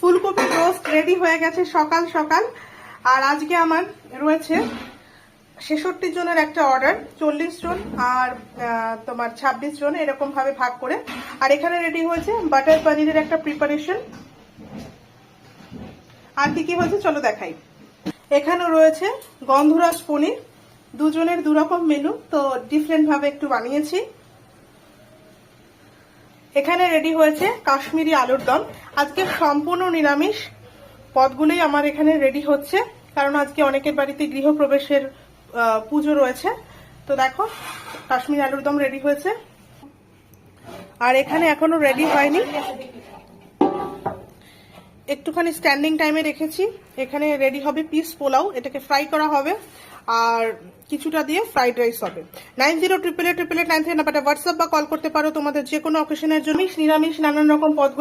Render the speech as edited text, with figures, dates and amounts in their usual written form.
ফুলকপি roast ready হয়ে গেছে সকাল সকাল। আর আজকে আমার রয়েছে 66 জনের একটা অর্ডার, 40 জন আর তোমার 26 জন, এরকম ভাবে ভাগ করে। আর এখানে রেডি হয়েছে বাটার পনিরের একটা প্রিপারেশন। আর কি কি হয়েছে চলো দেখাই। এখানেও রয়েছে গন্ধরাজ পনির, দুজনের দুরকম মেনু, তো ডিফারেন্ট ভাবে একটু বানিয়েছি। এখানে রেডি হয়েছে কাশ্মীরি আলুর দম। আজকে সম্পূর্ণ নিরামিষ পদগুলোই আমার এখানে রেডি হচ্ছে, কারণ আজকে অনেকের বাড়িতে গৃহপ্রবেশের পুজো রয়েছে। তো দেখো কাশ্মীরি আলুর দম রেডি হয়েছে। আর এখানে এখনো রেডি হয়নি, একটুখানি স্ট্যান্ডিং টাইমে রেখেছি। এখানে রেডি হবে পিস পোলাও, এটাকে ফ্রাই করা হবে আর কিছুটা দিয়ে ফ্রাইড রাইস হবে। 90888893 নাম্বারটা হোয়াটসঅ্যাপ বা কল করতে পারো তোমাদের যে কোনো অকেশনের জন্য। নিরামিষ নানান রকম পদ